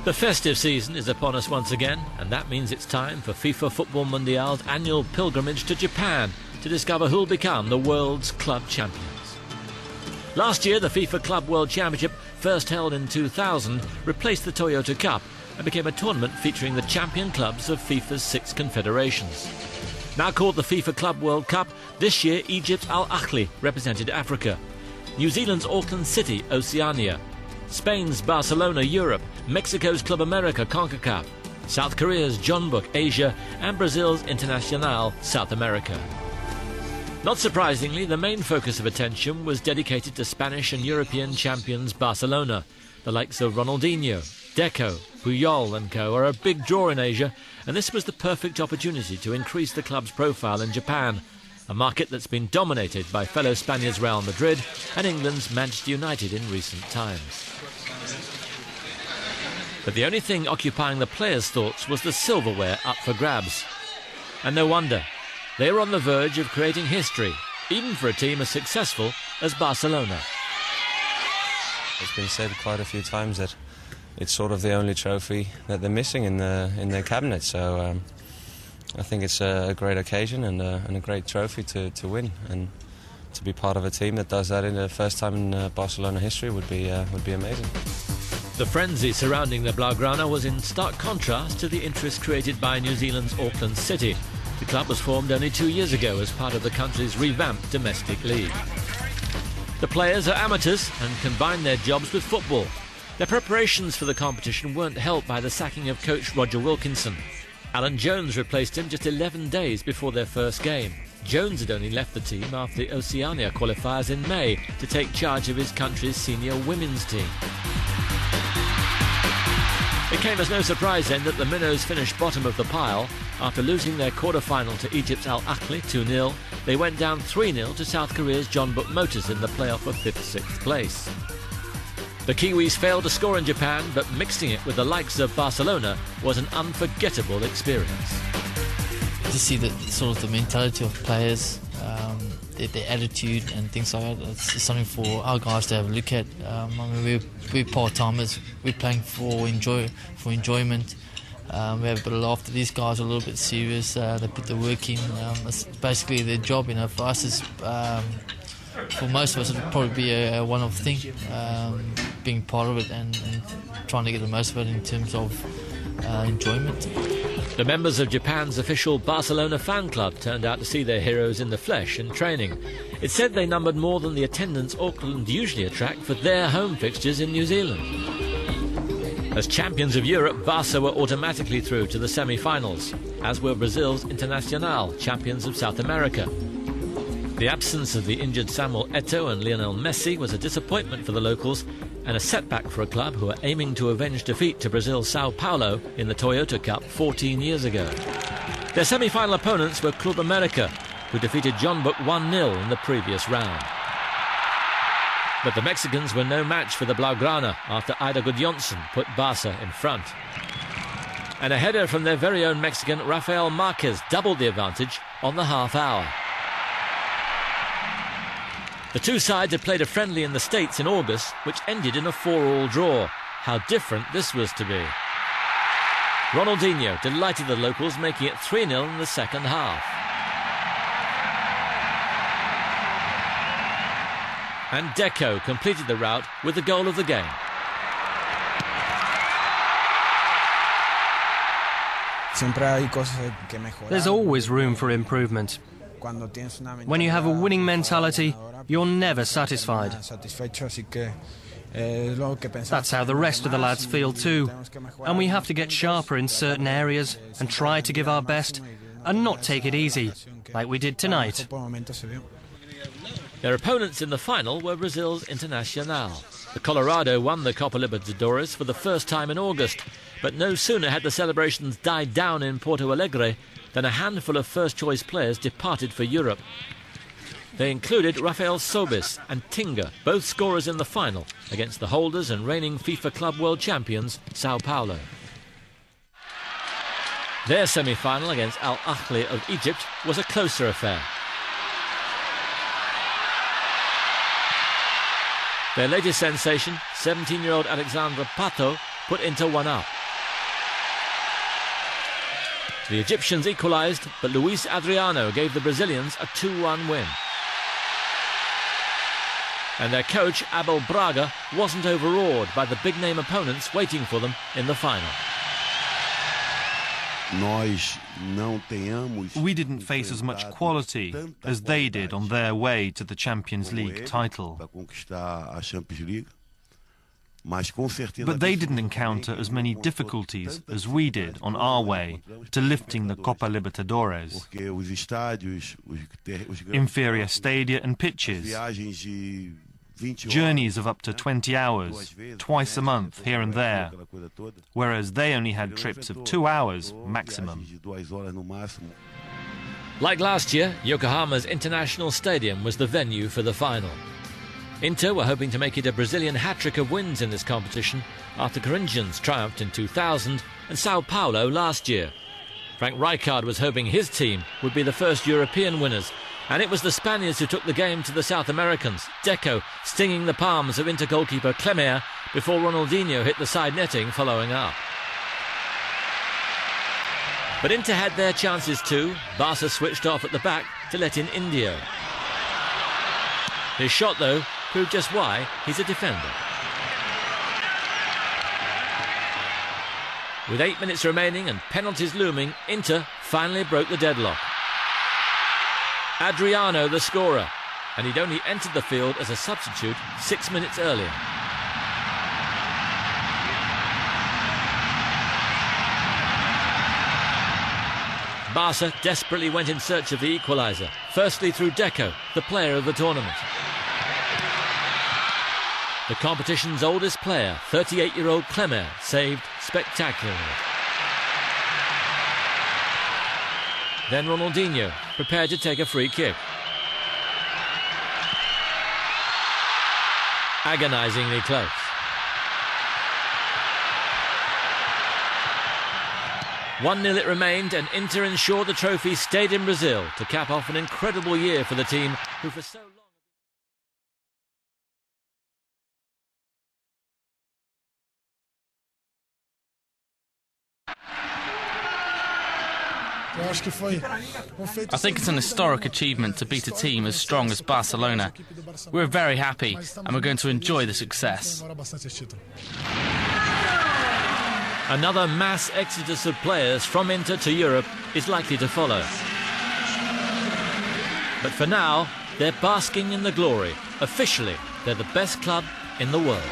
The festive season is upon us once again, and that means it's time for FIFA Football Mundial's annual pilgrimage to Japan to discover who'll become the world's club champions. Last year, the FIFA Club World Championship, first held in 2000, replaced the Toyota Cup and became a tournament featuring the champion clubs of FIFA's 6 confederations. Now called the FIFA Club World Cup, this year Egypt's Al Ahly represented Africa, New Zealand's Auckland City, Oceania, Spain's Barcelona, Europe, Mexico's Club America, CONCACAF, South Korea's Jeonbuk, Asia, and Brazil's Internacional, South America. Not surprisingly, the main focus of attention was dedicated to Spanish and European champions Barcelona. The likes of Ronaldinho, Deco, Puyol and co are a big draw in Asia, and this was the perfect opportunity to increase the club's profile in Japan, a market that's been dominated by fellow Spaniards Real Madrid and England's Manchester United in recent times. But the only thing occupying the players' thoughts was the silverware up for grabs. And no wonder. They were on the verge of creating history, even for a team as successful as Barcelona. It's been said quite a few times that it's sort of the only trophy that they're missing in their cabinet. So I think it's a great occasion and a great trophy to win, and to be part of a team that does that in the first time in Barcelona history would be amazing. The frenzy surrounding the Blaugrana was in stark contrast to the interest created by New Zealand's Auckland City. The club was formed only 2 years ago as part of the country's revamped domestic league. The players are amateurs and combine their jobs with football. Their preparations for the competition weren't helped by the sacking of coach Roger Wilkinson. Alan Jones replaced him just 11 days before their first game. Jones had only left the team after the Oceania qualifiers in May to take charge of his country's senior women's team. It came as no surprise then that the Minnows finished bottom of the pile. After losing their quarter-final to Egypt's Al Ahly 2-0, they went down 3-0 to South Korea's Jeonbuk Motors in the playoff for 5th-6th place. The Kiwis failed to score in Japan, but mixing it with the likes of Barcelona was an unforgettable experience. To see the sort of the mentality of players, their attitude and things like that, it's something for our guys to have a look at. I mean, we're part-timers, we're playing for enjoyment. We have a bit of laughter. These guys are a little bit serious. They put the work in. It's basically their job. For us, is for most of us, it'll probably be a one-off thing. Being part of it and trying to get the most of it in terms of enjoyment. The members of Japan's official Barcelona fan club turned out to see their heroes in the flesh and training. It said they numbered more than the attendance Auckland usually attract for their home fixtures in New Zealand. As champions of Europe, Barca were automatically through to the semi-finals, as were Brazil's Internacional, champions of South America. The absence of the injured Samuel Eto'o and Lionel Messi was a disappointment for the locals and a setback for a club who are aiming to avenge defeat to Brazil's Sao Paulo in the Toyota Cup 14 years ago. Their semi-final opponents were Club America, who defeated Jeonbuk 1-0 in the previous round. But the Mexicans were no match for the Blaugrana after Ida Gudjonsson put Barca in front. And a header from their very own Mexican Rafael Marquez doubled the advantage on the half hour. The two sides had played a friendly in the States in August, which ended in a 4-4 draw. How different this was to be. Ronaldinho delighted the locals, making it 3-0 in the second half. And Deco completed the rout with the goal of the game. There's always room for improvement. When you have a winning mentality, you're never satisfied. That's how the rest of the lads feel too. And we have to get sharper in certain areas and try to give our best and not take it easy, like we did tonight. Their opponents in the final were Brazil's Internacional. The Colorado won the Copa Libertadores for the first time in August, but no sooner had the celebrations died down in Porto Alegre than a handful of first-choice players departed for Europe. They included Rafael Sobis and Tinga, both scorers in the final, against the holders and reigning FIFA Club World Champions, Sao Paulo. Their semi-final against Al Ahly of Egypt was a closer affair. Their latest sensation, 17-year-old Alexandre Pato, put Inter one up. The Egyptians equalised, but Luis Adriano gave the Brazilians a 2-1 win. And their coach, Abel Braga, wasn't overawed by the big-name opponents waiting for them in the final. We didn't face as much quality as they did on their way to the Champions League title. But they didn't encounter as many difficulties as we did on our way to lifting the Copa Libertadores. Inferior stadia and pitches, journeys of up to 20 hours, twice a month here and there, whereas they only had trips of 2 hours maximum. Like last year, Yokohama's International Stadium was the venue for the final. Inter were hoping to make it a Brazilian hat-trick of wins in this competition after Corinthians triumphed in 2000 and Sao Paulo last year. Frank Rijkaard was hoping his team would be the first European winners, and it was the Spaniards who took the game to the South Americans, Deco stinging the palms of Inter goalkeeper Clemer before Ronaldinho hit the side netting following up. But Inter had their chances too. Barca switched off at the back to let in Indio. His shot, though, proved just why he's a defender. With 8 minutes remaining and penalties looming, Inter finally broke the deadlock. Adriano the scorer, and he'd only entered the field as a substitute 6 minutes earlier. Barca desperately went in search of the equaliser, firstly through Deco, the player of the tournament. The competition's oldest player, 38-year-old Clemer, saved spectacularly. Then Ronaldinho, prepared to take a free kick. Agonisingly close. "1-0 it remained, and Inter ensured the trophy stayed in Brazil to cap off an incredible year for the team who for so long... I think it's an historic achievement to beat a team as strong as Barcelona. We're very happy and we're going to enjoy the success. Another mass exodus of players from Inter to Europe is likely to follow. But for now, they're basking in the glory. Officially, they're the best club in the world.